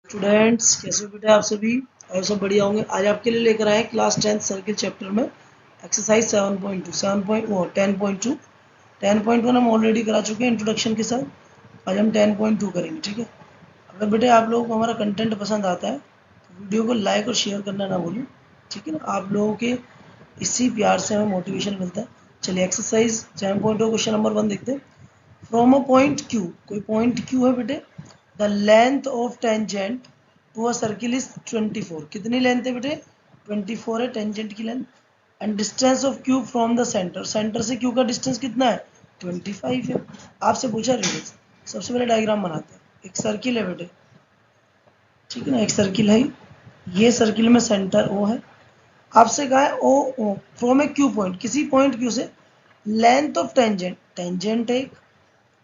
Students कैसे हो बेटे आप सभी और सब बढ़िया होंगे। आज आपके लिए लेकर आए क्लास 10 सर्किल चैप्टर में एक्सरसाइज 7.2 10.1 हम ऑलरेडी करा चुके हैं इंट्रोडक्शन के साथ। आज हम 10.2 करेंगे, ठीक है। अगर बेटे आप लोगों को हमारा कंटेंट पसंद आता है तो वीडियो को लाइक और शेयर करना ना भूलें, ठीक है ना। आप लोगों के इसी प्यार से हमें मोटिवेशन मिलता है। चलिए एक्सरसाइज 7.2 क्वेश्चन नंबर 1 देखते हैं। फ्रॉम अ पॉइंट क्यू, कोई पॉइंट क्यू है बेटे, the length of tangent to a circle is 24। कितनी लेंथ है बेटे? 24 है टेंजेंट की length. And distance of Q from the center, center से क्यू का डिस्टेंस कितना है? 25 है। आपसे पूछा रेडियस। सबसे पहले डायग्राम बनाते हैं। एक सर्किल है बेटे, ठीक है ना, एक सर्किल है। ये सर्किल में सेंटर ओ है। आपसे कहा है ओ फ्रॉम ए क्यू पॉइंट, किसी पॉइंट क्यू से लेंथ ऑफ टेंजेंट, टेंजेंट है एक,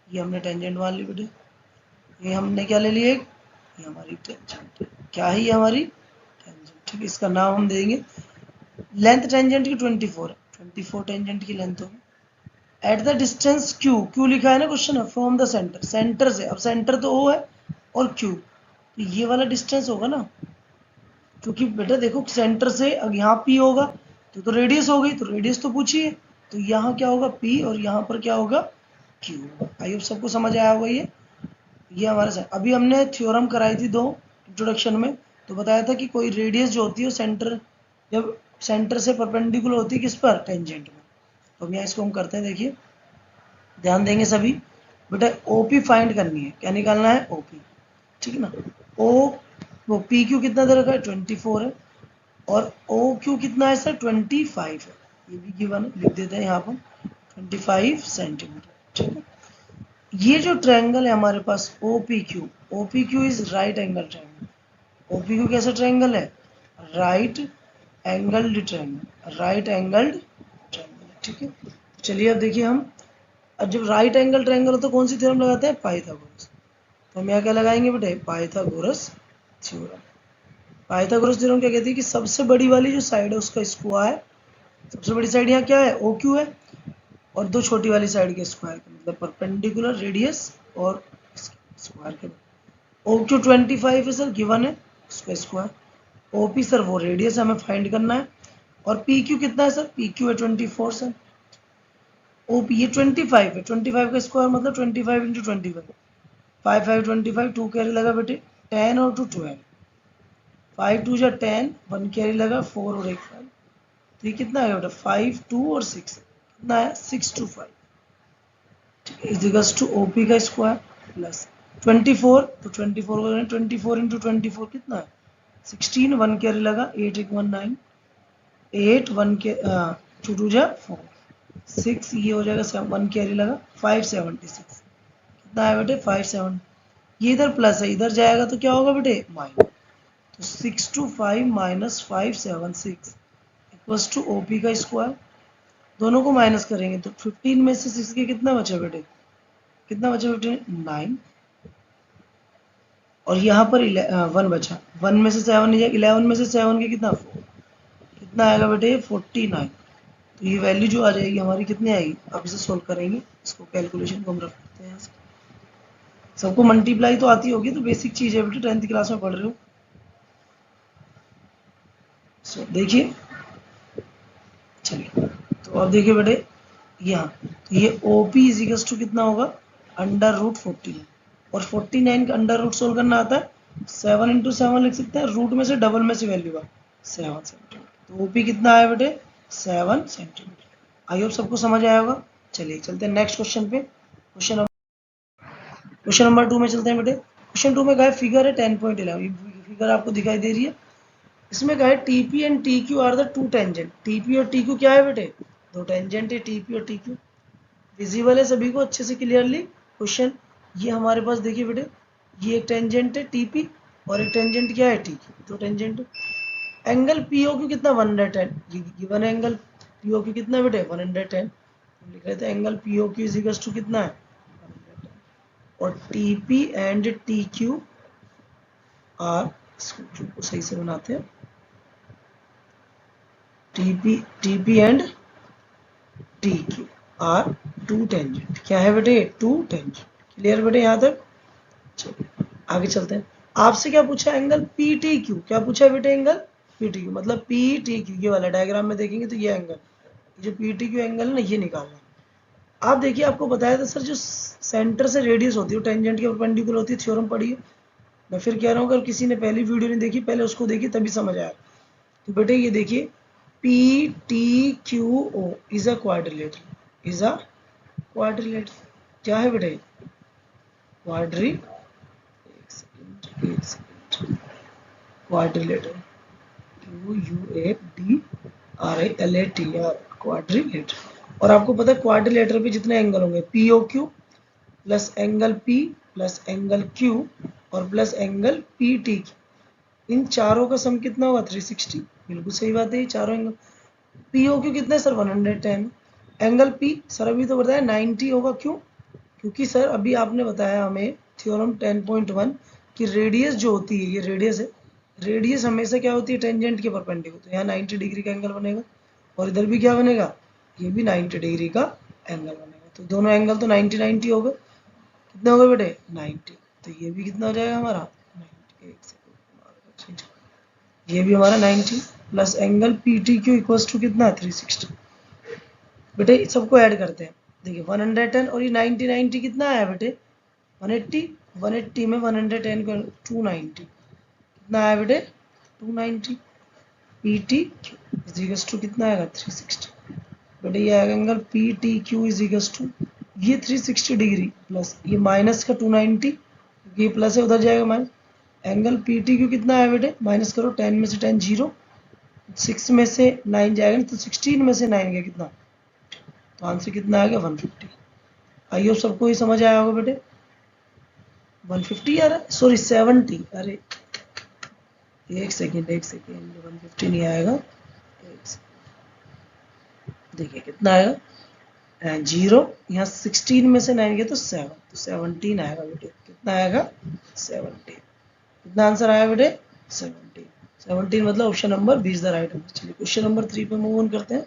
ये हमने टेंजेंट मान ली बेटे। ये हमने क्या ले लिया एक, ये हमारी टेंजेंट है। क्या है ये? हमारी टेंजेंट, ठीक है। इसका नाम हम देंगे, लेंथ टेंजेंट की 24 है, 24 टेंजेंट की लेंथ होगी। At the distance Q, Q लिखा है ना क्वेश्चन है, फ्रॉम द सेंटर, सेंटर से। अब सेंटर तो ओ है और क्यू, तो ये वाला डिस्टेंस होगा ना, क्योंकि बेटा देखो सेंटर से अब यहाँ पी होगा तो रेडियस हो गई, तो रेडियस तो पूछिए, तो यहाँ क्या होगा? पी, और यहाँ पर क्या होगा? क्यू। आई होप सबको समझ आया होगा। ये हमारा अभी हमने थ्योरम कराई थी दो इंट्रोडक्शन में, तो बताया था कि कोई रेडियस जो होती है सेंटर, जब सेंटर से परपेंडिकुलर होती है किस पर? टेंजेंट में। तो अब यहाँ इसको हम करते हैं, देखिए ध्यान देंगे सभी। बेटा ओपी फाइंड करनी है, क्या निकालना है? ओपी, ठीक है ना। ओ वो पी क्यू कितना दे रखा है? 24 है। और ओ क्यू कितना है सर? 25 है। ये भी गिवन है, लिख देते हैं यहाँ पर 25 सेंटीमीटर, ठीक है। ये जो ट्रायंगल है हमारे पास O P Q, O P Q is right angle triangle. O P Q कैसा ट्रायंगल है? Right angled triangle, right angled triangle, ठीक है। चलिए अब देखिए हम, अब जब राइट एंगल ट्रायंगल हो तो कौन सी थ्योरम लगाते हैं? पाइथागोरस। तो हम यहाँ क्या लगाएंगे बेटे? Pythagoras theorem. पाइथागोरस थ्योरम क्या कहती है कि सबसे बड़ी वाली जो साइड है उसका स्क्वायर, सबसे बड़ी साइड यहाँ क्या है? ओ क्यू है, और दो छोटी वाली साइड के स्क्वायर का मतलब परपेंडिकुलर रेडियस और स्क्वायर के। ओ क्यू 25 है सर, गिवन है, उसका स्क्वायर। ओ पी सर वो रेडियस हमें फाइंड करना है। और पी क्यू कितना है सर? पी क्यू है 24 सर। ओ पी ये 25 है, 25 का स्क्वायर मतलब 25 इंटू 25, 5 5 25, 2 कैरी लगा बेटे 10 और 2 12, 5 2 जा 10, 1 कैरी लगा 4 और 1 5, तो ये कितना है बेटा? 5 2 और 6, कितना है? 6 2 5, इजिकल्स टू ओपी का स्क्वायर प्लस 24, तो 24 को 24 इंटू 24 कितना है? 16, 1 कैरी लगा 8 1 1 9, 8 1 के 2 2 जा 4, 6 ये हो जाएगा 1 कैरी लगा 576, कितना है बेटे? 57। ये इधर प्लस है, इधर जाएगा तो क्या होगा बेटे? माइनस। तो 625 माइनस 576 इक्वल्स टू ओपी का स्क्वायर। दोनों को माइनस करेंगे तो 15 में से 6 के कितना बचा बेटे? कितना बचा बेटे? 9। और यहाँ पर 1 बचा, 1 में से 7 नहीं जाएगा, 11 में से 7 के कितना? 4, कितना आएगा बेटे? 49। तो ये वैल्यू जो आ जाएगी हमारी कितनी आएगी? आप इसे सोल्व करेंगे, इसको कैलकुलेशन को हम रख सकते हैं। सबको मल्टीप्लाई तो आती होगी, तो बेसिक चीज़ है बेटे, 10th क्लास में पढ़ रहे हो। सो देखिए, चलिए तो अब देखिए बेटे यहाँ, तो ये ओ पी इजिकल्स टू कितना होगा? अंडर रूट 49, और 49 का अंडर रूट सोल्व करना आता है, 7 इंटू 7 लिख सकते हैं, रूट में से डबल में से वैल्यू आ 7 सेंटीमीटर, तो ओपी कितना आया बेटे? 7 सेंटीमीटर। आई होप सबको समझ आया होगा। चलिए चलते हैं नेक्स्ट क्वेश्चन पे। क्वेश्चन नंबर 2 में चलते हैं बेटे। क्वेश्चन 2 में कहा है फिगर है 10.11, फिगर आपको दिखाई दे रही है। इसमें कहा है TP and T Q are the two tangent. TP और टी क्यू क्या है बेटे? दो टेंजेंट है, टीपी और टी क्यू। विजिबल है सभी को अच्छे से क्लियरली क्वेश्चन। ये हमारे पास देखिए बेटे, ये एक टेंजेंट है टीपी, और एक टेंजेंट क्या है? टी क्यू, दो टेंजेंट है। एंगल पीओ क्यू कितना? 110, गिवन एंगल पीओ क्यू कितना बेटे? 110। लिख रहे थे angle PO Q is equal to कितना है? 110। और TP and T Q are, इसको सही से बनाते हैं, TP and T Q are two tangent. क्या है बेटे? To tangent. क्लियर बेटे यहाँ तक? चलिए आगे चलते हैं। आपसे क्या पूछा, एंगल पी टी क्यू, क्या पूछा बेटे, एंगल पी टी क्यू, मतलब पी टी क्यू ये वाला डायग्राम में देखेंगे तो ये एंगल, जो पी टी क्यू एंगल है ना, ये निकालना है। आप देखिए, आपको बताया था सर, जो सेंटर से रेडियस होती है वो टेंजेंट के परपेंडिकुलर होती है, थ्योरम पढ़िए। मैं फिर कह रहा हूँ, अगर किसी ने पहली वीडियो नहीं देखी, पहले उसको देखी तभी समझ आया। तो बेटे ये देखिए, P T Q O is a quadrilateral, is a quadrilateral, क्या है बेटे, क्वाड्री, एक second, quadrilateral, Q U A D R I L A T R, quadrilateral. और आपको पता है क्वाड्रिलेटरल पे जितने एंगल होंगे, P O Q plus angle P plus angle Q और प्लस एंगल पी टी, इन चारों का सम कितना होगा, 360। बिल्कुल सही बात है, ये चारों एंगल। पी ओ क्यू कितना है सर, 110। एंगल पी सर अभी तो बताया 90 होगा, क्यों, क्योंकि सर अभी आपने बताया हमें थ्योरम 10.1 कि रेडियस जो होती है, ये रेडियस है, रेडियस हमेशा क्या होती है, टेंजेंट के परपेंडिकुलर। तो यहाँ 90 डिग्री का एंगल बनेगा और इधर भी क्या बनेगा, ये भी 90 डिग्री का एंगल बनेगा। तो दोनों एंगल तो 90 90 हो गए, कितना होगा बेटे, 90। तो ये भी कितना हो जाएगा हमारा 90, एक सेकंड, ये भी हमारा 90 plus angle P T Q equals to कितना है, 360। बेटे सबको ऐड करते हैं, देखिए 110 और ये 90 90 कितना आया बेटे, 180, 180 में 110 का 290, कितना आया बेटे, 290। P T Q is equals to कितना आएगा, 360। बेटे ये आएगा angle P T Q is equals to, ये 360 डिग्री प्लस ये माइनस का 290, ये प्लस है उधर जाएगा minus, angle P T Q कितना है बेटे, माइनस करो, 10 में से 10 जीरो, 6 में से 9 जाएगा तो 16 में से 9 गया कितना, तो आंसर कितना आ गया, 150। आई होप सबको ही समझ आया होगा बेटे, 150 आ रहा है, सॉरी 70, अरे एक सेकेंड 150 नहीं आएगा, देखिए कितना आएगा, जीरो, यहाँ 16 में से 9 गया तो 7, तो 17 आएगा बेटे, कितना आएगा, 17। कितना आंसर आया बेटे, 17। 17 मतलब option number 20 the right answer. चलिए क्वेश्चन नंबर 3 पे मूव ऑन करते हैं।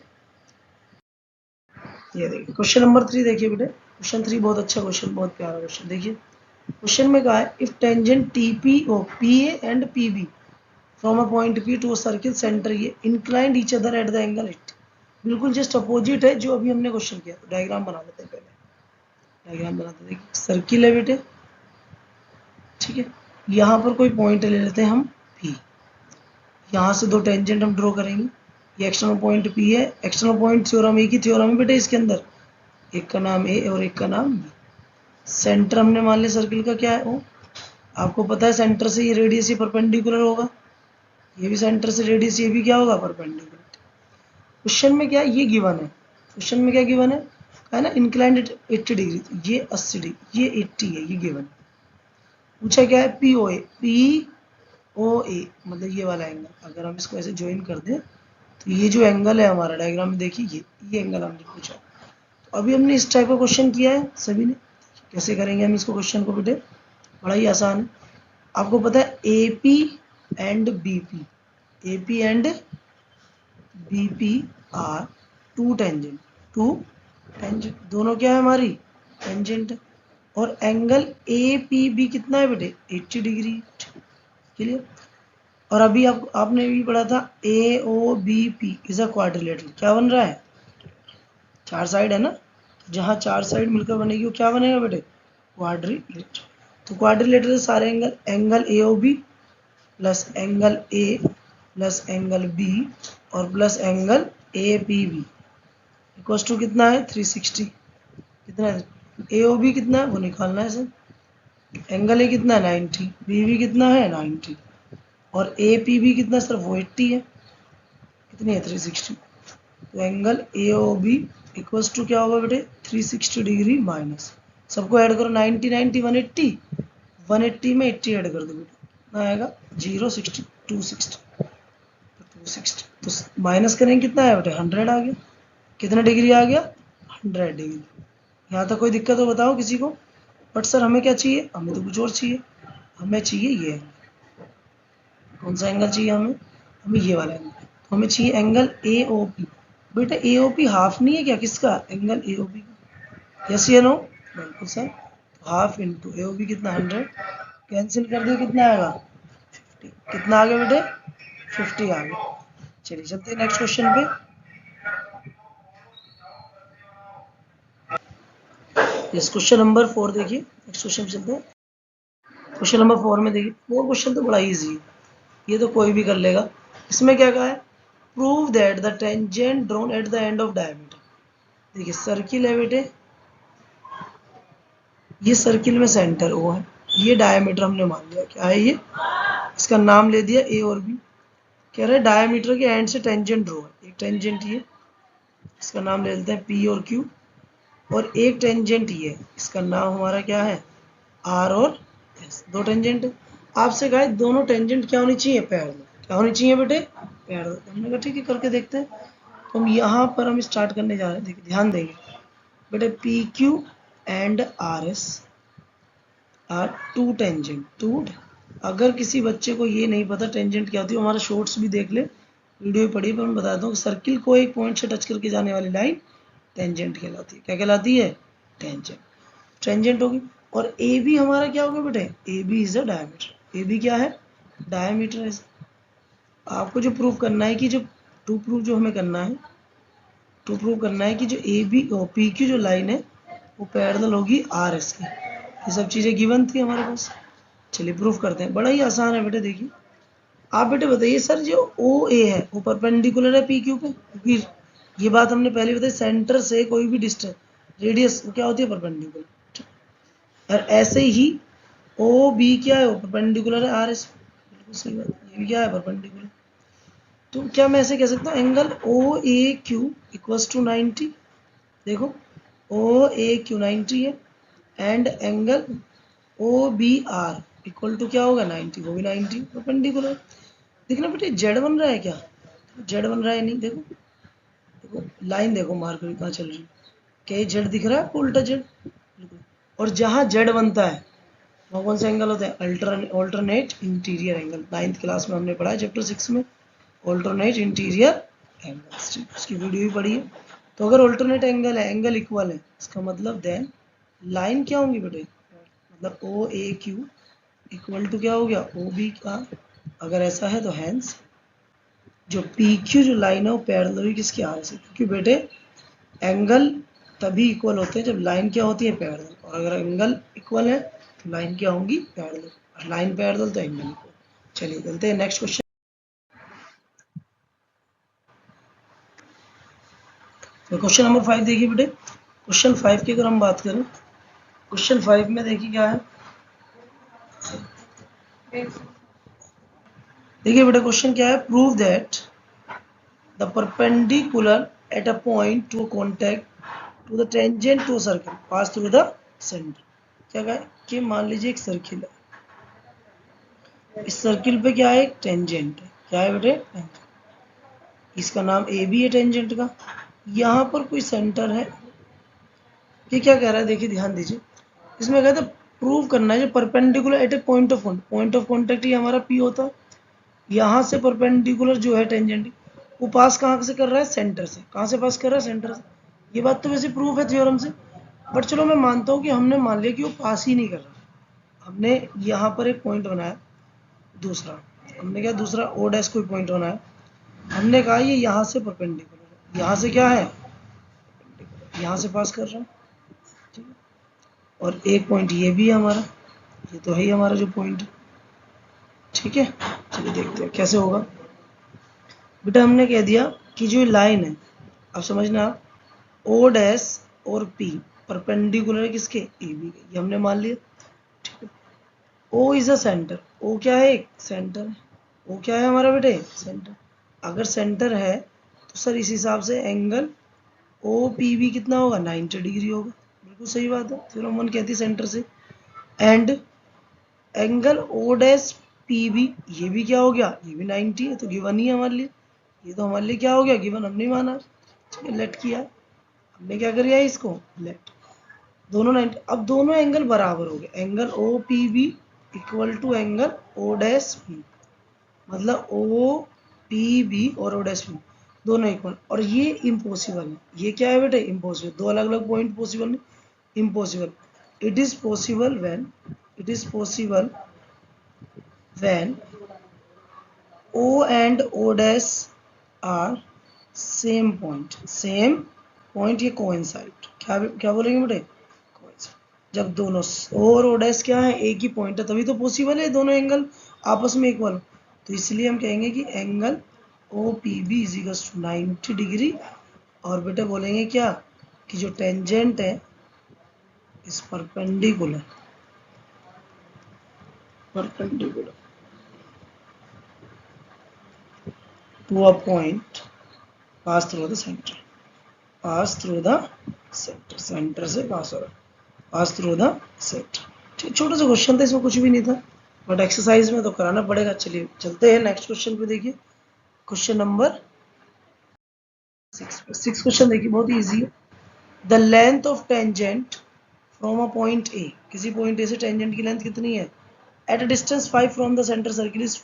ये देखिए क्वेश्चन नंबर 3, देखिए बेटे क्वेश्चन 3 बहुत अच्छा क्वेश्चन, बहुत प्यारा क्वेश्चन। देखिए क्वेश्चन में कहा है, if tangent T P O P A and P B from a point P to a circle centre ये inclined each other at the angle 80, बिल्कुल जस्ट अपोजिट है जो अभी हमने क्वेश्चन किया। तो डायग्राम बना लेते हैं, पहले डायग्राम बनाते हैं। सर्किल है बेटे, ठीक है, यहाँ पर कोई पॉइंट ले लेते हैं हम पी, यहाँ से दो टेंजेंट हम ड्रॉ करेंगे, ये एक्सटर्नल पॉइंट पी है, एक्सटर्नल पॉइंट थ्योरम एक ही थ्योरम है बेटे इसके अंदर, एक का नाम ए और एक का नाम बी। सेंटर हमने मान लिया सर्किल का क्या है ओ, आपको पता है सेंटर से ये रेडियस ये परपेंडिकुलर होगा, ये भी सेंटर से रेडियस ये भी क्या होगा, परपेंडिकुलर। क्वेश्चन में क्या ये गिवन है, क्वेश्चन में क्या गिवन है ना, इंक्लाइंड 80 डिग्री, तो ये 80 डिग्री, ये 80 है, ये गिवन। पूछा क्या है, पी ओ ए मतलब ये वाला एंगल, अगर हम इसको ऐसे ज्वाइन कर दें तो ये जो एंगल है हमारा डायग्राम में देखिए, ये एंगल हमने पूछा। तो अभी हमने इस टाइप का क्वेश्चन किया है सभी ने, कैसे करेंगे हम इसको क्वेश्चन को बेटे, बड़ा ही आसान है। आपको पता है A P and B P, A P and B P are two tangent, two tangent दोनों क्या है हमारी, टेंजेंट है। और एंगल ए पी बी कितना है बेटे, 80 डिग्री, क्लियर। और अभी आपने भी पढ़ा था A O B P is a quadrilateral, क्या बन रहा है, चार साइड है ना, जहाँ चार साइड मिलकर बनेगी वो क्या बनेगा बेटे, क्वाड्रिलेटरल। तो क्वाड्रिलेटरल सारे angle, angle A O B plus angle A plus angle B और plus angle A P B equal to कितना है, 360। कितना है, ए ओ बी कितना है वो निकालना है सर, एंगल ए कितना है 90, बी बी कितना है 90 और ए पी बी कितना सर, वो 80 है, कितनी है 360। तो angle A O B equals to क्या होगा बेटे, 360 डिग्री माइनस, सबको ऐड करो, 90 90 180, 180 में 80 ऐड कर दो बेटे, कितना आएगा 060 260, 260 तो माइनस करेंगे कितना है बेटे, 100 आ गया, कितना डिग्री आ गया, 100 डिग्री। यहाँ तक कोई दिक्कत हो बताओ किसी को। बट सर हमें क्या चाहिए, हमें तो कुछ और चाहिए, हमें चाहिए ये, कौन सा एंगल चाहिए हमें, हमें ये वाला एंगल, तो हमें चाहिए एंगल ए ओ पी। बेटा ए ओ पी हाफ नहीं है क्या, किसका, एंगल ए ओ पी का, यस या नो, बिल्कुल सर, हाफ इंटू ए ओ पी कितना 100, कैंसिल कर दिया, कितना आएगा 50। कितना आ गया बेटे 50 आ गया। चलिए चलते हैं नेक्स्ट क्वेश्चन पे। यस क्वेश्चन नंबर 4 देखिए, नेक्स्ट क्वेश्चन चलते हैं। क्वेश्चन नंबर 4 में देखिए, 4 क्वेश्चन तो बड़ा इजी है, ये तो कोई भी कर लेगा। इसमें क्या कहा है, prove that the tangent drawn at the end of diameter. देखिए सर्किल है बेटे, ये सर्किल में सेंटर ओ है, ये डायमीटर हमने मान लिया क्या है, ये इसका नाम ले दिया ए और बी। कह रहे हैं डायमीटर के एंड से टेंजेंट ड्रॉ है, एक टेंजेंट ये, इसका नाम ले लेते हैं पी और क्यू, और एक टेंजेंट ये, इसका नाम हमारा क्या है आर और एस। दो टेंजेंट है, आपसे कहा है दोनों टेंजेंट क्या होनी चाहिए पैरेलल, क्या होनी चाहिए बेटे पैरेलल। हमने कहा ठीक है करके देखते हैं। तो हम यहाँ पर हम स्टार्ट करने जा रहे हैं, देखिए ध्यान देंगे बेटे, P Q and R S are two tangent two. अगर किसी बच्चे को ये नहीं पता टेंजेंट क्या होती है, हमारा शॉर्ट्स भी देख ले, वीडियो पढ़ी, पर मैं बताता हूँ सर्किल को एक पॉइंट से टच करके जाने वाली लाइन टेंजेंट कहलाती है। क्या कहलाती है टेंजेंट, टेंजेंट होगी। और ए बी हमारा क्या होगा बेटे, A B is a diameter, A B क्या है डायमीटर है। आपको जो प्रूव करना है कि जो टू प्रूव जो हमें करना है, टू प्रूव करना है कि जो ए बी और पी क्यू जो लाइन है वो पैरेलल होगी आर एस की। ये सब चीज़ें गिवन थी हमारे पास। चलिए प्रूफ करते हैं, बड़ा ही आसान है बेटे। देखिए आप बेटे बताइए सर, जो ओ ए है वो परपेंडिकुलर है पी क्यू पे, क्योंकि ये बात हमने पहले बताई, सेंटर से कोई भी डिस्टेंस रेडियस क्या होती है परपेंडिकुलर। और ऐसे ही ओ बी क्या है वो परपेंडिकुलर है आर एस, बिल्कुल सही बात, ये भी क्या है परपेंडिकुलर। तो क्या मैं ऐसे कह सकता हूँ angle O A Q equals to 90। देखो ओ ए क्यू 90 है, and angle O B R equal to क्या होगा 90, वो भी 90 परपेंडिकुलर। देखना बेटे जेड बन रहा है क्या, जेड बन रहा है नहीं, देखो देखो लाइन देखो मार्क कहाँ चल रही है, क्या ये जेड दिख रहा है आपको उल्टा जेड, बिल्कुल। और जहाँ जेड बनता है वहाँ कौन सा एंगल होता है alternate interior angle. 9th class में हमने पढ़ा है चैप्टर 6 में ऑल्टरनेट इंटीरियर एंगल, उसकी वीडियो भी पढ़ी है। तो अगर ऑल्टरनेट एंगल है, एंगल इक्वल है, इसका मतलब देन लाइन क्या होंगी बेटे, मतलब ओ ए क्यू इक्वल टू क्या हो गया ओ बी का। अगर ऐसा है तो हैंस जो पी क्यू जो लाइन है वो पैरेलल होगी किसके आर से, क्योंकि बेटे एंगल तभी इक्वल होते हैं जब लाइन क्या होती है पैरेलल, और अगर एंगल इक्वल है तो लाइन क्या होंगी पैरेलल, और लाइन पैरेलल तो एंगल इक्वल। चलिए चलते हैं नेक्स्ट क्वेश्चन। तो क्वेश्चन नंबर 5 देखिए बेटे, क्वेश्चन 5 की अगर हम बात करें, क्वेश्चन 5 में देखिए क्या है, देखिए बेटा क्वेश्चन क्या है, prove that the perpendicular at a point to contact to the tangent to circle pass through the center. क्या कहा है कि मान लीजिए एक सर्किल है, इस सर्किल पे क्या है एक टेंजेंट है, क्या है बेटे टेंजेंट, इसका नाम ए बी है टेंजेंट का, यहाँ पर कोई सेंटर है। ये क्या कह रहा है देखिए ध्यान दीजिए, इसमें कहते हैं प्रूव करना है जो perpendicular eight A point of contact, point of contact ये हमारा पी होता है, यहाँ से परपेंडिकुलर जो है टेंजेंट वो पास कहाँ से कर रहा है सेंटर से, कहाँ से पास कर रहा है सेंटर से। ये बात तो वैसे प्रूफ है थ्योरम से, बट चलो मैं मानता हूँ कि हमने मान लिया कि वो पास ही नहीं कर रहा। हमने यहाँ पर एक पॉइंट बनाया, दूसरा हमने क्या दूसरा ओ डैश कोई पॉइंट बनाया, हमने कहा ये यहाँ से परपेंडिकुलर है, यहाँ से क्या है यहाँ से पास कर रहा है, ठीक है। और एक पॉइंट ये भी है हमारा, ये तो है ही हमारा जो पॉइंट है, ठीक है। चलिए देखते हैं कैसे होगा। बेटा हमने कह दिया कि जो लाइन है, अब समझना आप, ओ डैश और पी परपेंडिकुलर है किसके ए बी के, ये हमने मान लिया, ठीक है। ओ इज अ सेंटर, ओ क्या है एक सेंटर है, ओ क्या है हमारा बेटे सेंटर। अगर सेंटर है तो सर इस हिसाब से एंगल ओ पी बी कितना होगा 90 डिग्री होगा, बिल्कुल सही बात है, थ्योरम 1 कहती है सेंटर से। And angle O dash P B ये भी क्या हो गया ये भी 90 है, तो गिवन ही है हमारे लिए, ये तो हमारे लिए क्या हो गया गिवन, हमने माना, ठीक है। लेट किया हमने, क्या कर दिया इसको लेट, दोनों 90। अब दोनों एंगल बराबर हो गए, angle O P B equal to angle O dash P, मतलब ओ पी बी और ओ डैश पी दोनों इक्वल, और ये इम्पॉसिबल है, ये क्या है बेटे इम्पॉसिबल, दो अलग अलग पॉइंट पॉसिबल नहीं, impossible. It is possible when, it is possible when O and O dash are same point ये कोइंसाइड, क्या बोलेंगे बेटे, कोइंसाइड। जब दोनों O और O डैश क्या है, एक ही पॉइंट है, तभी तो पॉसिबल है दोनों एंगल आपस में इक्वल। तो इसलिए हम कहेंगे कि angle O P B is equal to 90 degree. और बेटे बोलेंगे क्या कि जो टेंजेंट है इस perpendicular to a point pass through the center, center से पास हो रहा है, पास थ्रू द सेंटर। ठीक, छोटा सा क्वेश्चन था, इसमें कुछ भी नहीं था, बट एक्सरसाइज में तो कराना पड़ेगा। चलिए चलते हैं नेक्स्ट क्वेश्चन पे। देखिए क्वेश्चन नंबर 6 क्वेश्चन देखिए, बहुत ही इजी है। The length of tangent from a point A, किसी पॉइंट ए से टेंजेंट की लेंथ कितनी है, at a distance 5 from the centre circle is.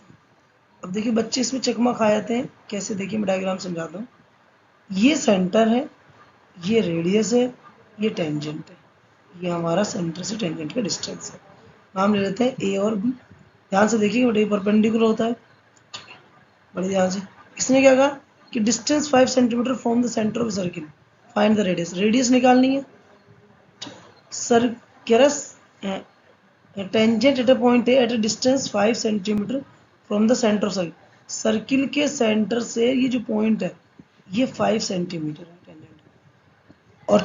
अब देखिए बच्चे इसमें चकमा खा जाते हैं, कैसे देखिए मैं डायग्राम समझाता हूँ। ये सेंटर है, ये रेडियस है, ये टेंजेंट है, ये हमारा सेंटर से टेंजेंट का डिस्टेंस है। नाम ले लेते हैं ए और बी। ध्यान से देखिए बेटे, परपेंडिकुलर होता है, बड़े ध्यान से। इसने क्या कहा कि distance 5 centimetre from the centre of circle, find the radius, radius निकालनी है। Circus tangent at a point A at a distance 5 centimetre from the centre of circle, circle के सेंटर से ये जो पॉइंट है ये 5 सेंटीमीटर है टेंजेंट। और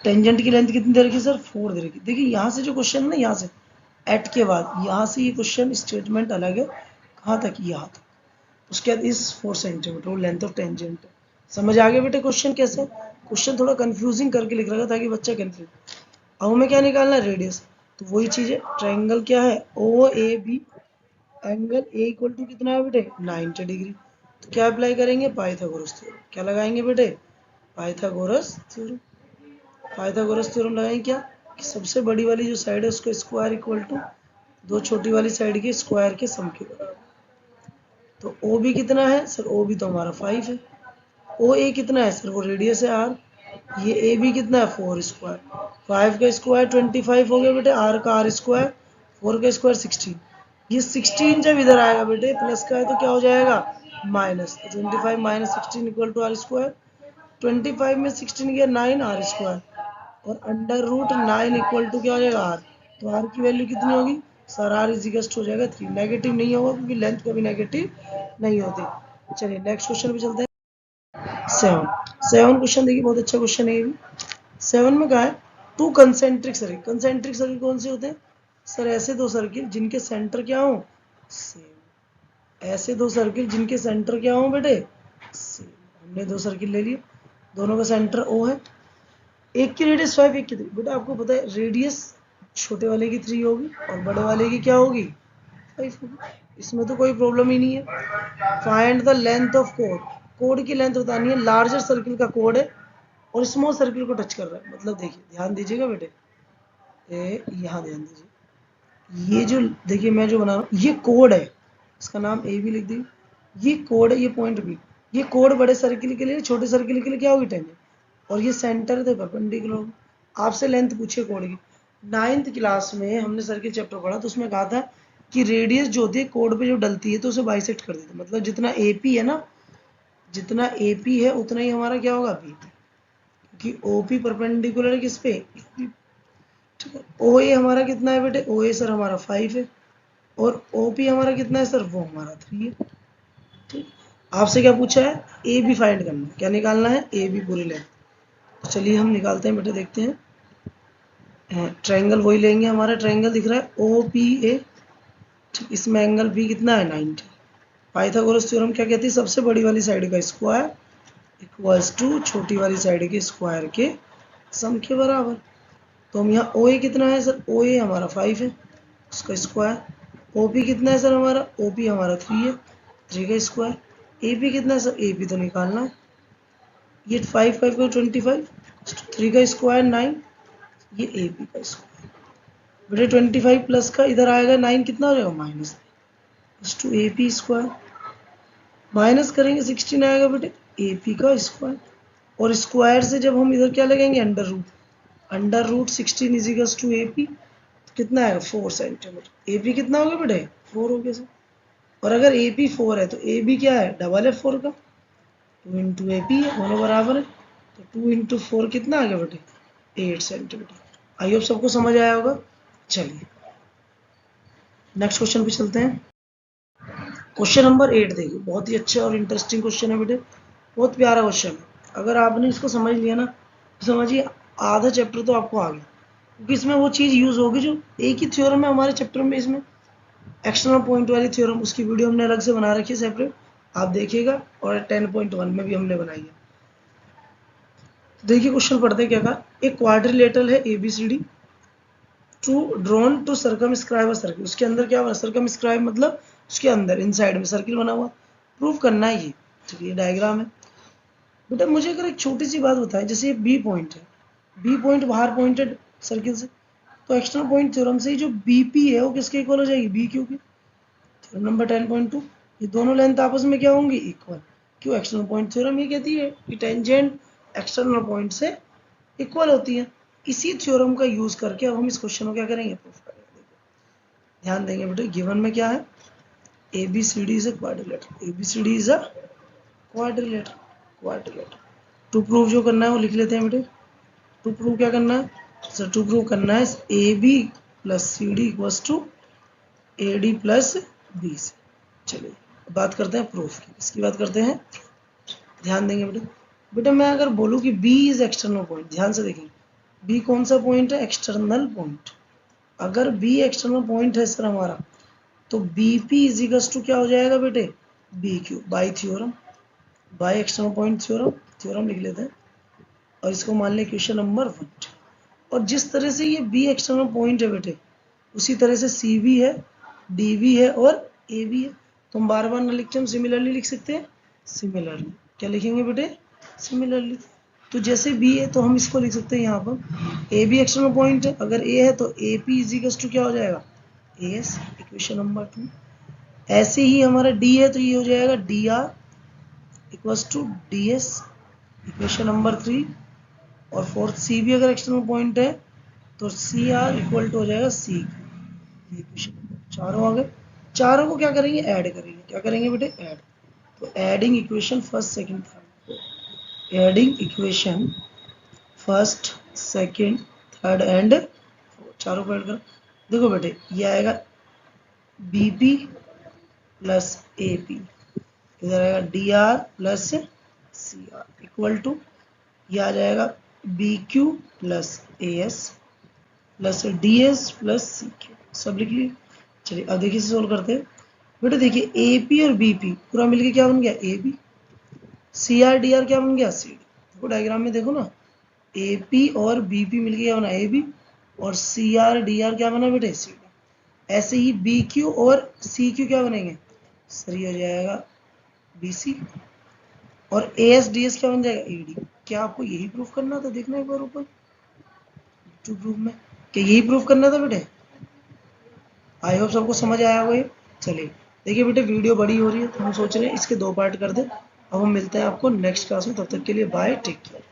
टेंजेंट की लेंथ कितनी दे रखी है सर, 4 दे रखी है। देखिए यहाँ से जो क्वेश्चन है ना, यहाँ से एट के बाद यहाँ से ये क्वेश्चन स्टेटमेंट अलग है, कहाँ तक, यहाँ तक। उसके बाद इस 4 सेंटीमीटर वो लेंथ ऑफ टेंजेंट है। समझ आ गया बेटे क्वेश्चन कैसे, क्वेश्चन थोड़ा कंफ्यूजिंग करके लिख रखा है ताकि बच्चा कंफ्यूज। अब हमें क्या निकालना है, रेडियस। तो वही चीज है, ट्रायंगल क्या है, O A B, angle A equal to कितना है बेटे, 90 डिग्री। तो क्या अप्लाई करेंगे, पाइथागोरस थ्योरम। क्या लगाएंगे बेटे, पाइथागोरस थ्योरम। पाइथागोरस थ्योरम लगाएंगे क्या कि सबसे बड़ी वाली जो साइड है उसको स्क्वायर इक्वल टू दो छोटी वाली साइड के स्क्वायर के सम के बराबर। तो ओ बी कितना है सर, ओ बी तो हमारा 5 है। ओ ए कितना है सर, वो रेडियस है आर। ये ए बी कितना है, 4 स्क्वायर, 5 का स्क्वायर 25 हो गया बेटे, आर का आर स्क्वायर, 4 का स्क्वायर 16। ये 16 जब इधर आएगा बेटे प्लस का है तो क्या हो जाएगा, minus. 25 minus 16 equal to R square. 25 में 16 गया 9 आर स्क्वायर, और अंडर रूट 9 इक्वल टू क्या हो जाएगा, आर। तो आर की वैल्यू कितनी होगी सर, आर इजिकस्ट हो जाएगा 3। नेगेटिव नहीं होगा क्योंकि लेंथ कभी नेगेटिव नहीं होती। चलिए नेक्स्ट क्वेश्चन पे चलते हैं। 7 क्वेश्चन देखिए, बहुत अच्छा क्वेश्चन है ये भी। 7 में कहा है two concentric circle, concentric circle कौन से होते हैं सर, ऐसे दो सर्किल जिनके सेंटर क्या हो, सेम। ऐसे दो सर्किल जिनके सेंटर क्या हो बेटे, सेम। हमने दो सर्किल ले लिए, दोनों का सेंटर ओ है, एक की रेडियस 5, एक की 3। बेटा आपको पता है रेडियस छोटे वाले की 3 होगी और बड़े वाले की क्या होगी, 5 होगी। इसमें तो कोई प्रॉब्लम ही नहीं है। Find the length of code, code की लेंथ बतानी है। लार्जर सर्किल का कोड है और स्मॉल सर्किल को टच कर रहा है, मतलब देखिए ध्यान दीजिएगा बेटे, यहाँ ध्यान दीजिए। ये जो देखिए मैं जो बना रहा हूँ ये कोड है, इसका नाम ए भी लिख दी। ये कोड है, ये पॉइंट बी। ये कोड बड़े सर्किल के लिए, छोटे सर्किल के लिए क्या होगी, टेंजेंट। और ये सेंटर थे परपेंडिकुलर। आपसे लेंथ पूछिए कोड की। 9th क्लास में हमने सर्किल चैप्टर पढ़ा तो उसमें कहा था कि रेडियस जो होती है कोड पे जो डलती है तो उसे बाइसेक्ट कर देते, मतलब जितना एपी है ना, जितना एपी है उतना ही हमारा क्या होगा, बीपी। क्योंकि ओपी परपेंडिकुलर है किस पे, ठीक है। ओ ए हमारा कितना है बेटे, ओ ए सर हमारा 5 है, और ओपी हमारा कितना है सर, वो हमारा 3 है। ठीक, आपसे क्या पूछा है, ए बी फाइंड करना है। क्या निकालना है, ए बी पूरी लेंथ। तो चलिए हम निकालते हैं बेटे, देखते हैं। ट्रायंगल वही लेंगे, हमारा ट्रायंगल दिख रहा है ओ पी ए। ठीक, इसमें एंगल बी कितना है, 90। पाइथागोरस थ्योरम क्या कहती है, सबसे बड़ी वाली साइड का स्क्वायर इक्वल्स टू छोटी वाली साइड के स्क्वायर के सम के बराबर। तो हम यहाँ ओ ए कितना है सर, ओ ए हमारा 5 है, उसका स्क्वायर। ओ पी कितना है सर हमारा, ओ पी हमारा 3 है, 3 का स्क्वायर। ए पी कितना है सर, ए पी तो निकालना है। ये 5 5 का 25, 3 का स्क्वायर 9, ये ए पी का स्क्वायर। बेटे 25 प्लस का इधर आएगा 9, कितना हो जाएगा, minus two A P square. Minus करेंगे 16 आएगा बेटे ए पी का स्क्वायर। और स्क्वायर से जब हम इधर क्या लगेंगे, under root. Under root 16 equals to A P, कितना आएगा 4 सेंटीमीटर। ए पी कितना हो गया बेटे, 4 हो गया सर। और अगर ए पी 4 है तो ए बी क्या है, डबल है 4 का, 2 इंटू ए पी है, दोनों बराबर है, तो 2 इंटू 4 कितना आ गया बेटे, 8 सेंटीमीटर। आई होप सबको समझ आया होगा। चलिए नेक्स्ट क्वेश्चन पे चलते हैं। क्वेश्चन नंबर 8 देखिए, बहुत ही अच्छा और इंटरेस्टिंग क्वेश्चन है बेटे, बहुत प्यारा क्वेश्चन है। अगर आपने इसको समझ लिया ना तो समझिए आधा चैप्टर तो आपको आ गया, क्योंकि इसमें वो चीज़ यूज़ होगी जो एक ही थ्योरम है हमारे चैप्टर में, इसमें एक्सटर्नल पॉइंट वाली थ्योरम, उसकी वीडियो हमने अलग से बना रखी है सेपरेट, आप देखिएगा, और 10.1 में भी हमने बनाई है। तो देखिए क्वेश्चन पढ़ते हैं क्या कहा, एक क्वाड्रिलेटरल है ABCD to drawn to circumscribe a circle, उसके अंदर क्या बना, सर्कमस्क्राइब मतलब उसके अंदर इनसाइड में सर्किल बना हुआ, प्रूव करना है ये। चलिए डायग्राम है बेटा, मुझे अगर एक छोटी सी बात बताएं, जैसे ये बी पॉइंट है, बी पॉइंट बाहर पॉइंटेड सर्किल से, तो एक्सटर्नल पॉइंट थ्योरम से जो बीपी है वो किसके इक्वल हो जाएगी, बी क्यू की। थ्योरम नंबर 10.2, ये दोनों लेंथ आपस में क्या होंगी, इक्वल। क्यों, एक्सटर्नल पॉइंट थ्योरम ये कहती है कि टेंजेंट एक्सटर्नल पॉइंट से इक्वल होती है। इसी थ्योरम का यूज करके अब हम इस क्वेश्चन को क्या करेंगे, प्रूफ करेंगे। ध्यान देंगे बेटे, गिवन में क्या है, ABCD is a quadrilateral, ABCD is a quadrilateral. To prove जो करना है वो लिख लेते हैं बेटे। टू प्रूव क्या करना है सर, टू प्रूव करना है AB plus CD equals to AD plus BC। चलिए बात करते हैं प्रूफ की, इसकी बात करते हैं। ध्यान देंगे बेटे, बेटा मैं अगर बोलूँ कि B इज एक्सटर्नल पॉइंट, ध्यान से देखेंगे B कौन सा पॉइंट है, एक्सटर्नल पॉइंट। अगर B एक्सटर्नल पॉइंट है सर हमारा, तो BP इज इक्वल्स टू क्या हो जाएगा बेटे, BQ by theorem, by external point theorem, theorem लिख लेते हैं, और इसको मान लें क्वेश्चन नंबर 1। और जिस तरह से ये B एक्सटर्नल पॉइंट है बेटे, उसी तरह से C भी है, D भी है और A भी है, तो हम बार बार ना लिखते हम सिमिलरली लिख सकते हैं, सिमिलरली क्या लिखेंगे बेटे, सिमिलरली। तो जैसे B है तो हम इसको लिख सकते हैं यहाँ पर A भी एक्सटर्नल पॉइंट है, अगर A है तो AP इज इक्वल टू क्या हो जाएगा, AS, इक्वेशन नंबर 2। ऐसे ही हमारा D है तो ये हो जाएगा DR equals to DS, equation number 3। और फोर्थ C भी अगर एक्सटर्नल पॉइंट है तो CR इक्वल टू हो जाएगा C, ये इक्वेशन नंबर, चारों आ गए। चारों को क्या करेंगे, ऐड करेंगे, क्या करेंगे बेटे, ऐड। तो adding equation first second third, adding equation first second third and fourth, चारों को ऐड कर। देखो बेटे ये आएगा BP प्लस AP, इधर आएगा DR plus CR equal to, ये आ जाएगा BQ plus AS plus DS plus CQ, सब लिख लिए। चलिए अब देखिए सोल्व करते हैं बेटा। देखिए AP और BP पूरा मिलके क्या बन गया, AB, CR DR क्या बन गया, CD। देखो डायग्राम में देखो ना, AP और BP मिलके क्या बना, AB, और CR DR क्या बना बेटे, CD। ऐसे ही BQ और CQ क्या बनेंगे सर, ये हो जाएगा BC, और AS DS क्या बन जाएगा, AD। क्या आपको यही प्रूफ करना था, देखना एक बार ऊपर टू प्रूफ में, क्या यही प्रूफ करना था बेटे। आई होप सबको समझ आया होगा ये। चलिए देखिए बेटे वीडियो बड़ी हो रही है तो हम सोच रहे हैं इसके 2 पार्ट कर दें। अब हम मिलते हैं आपको नेक्स्ट क्लास में, तब तक के लिए बाय, टेक केयर।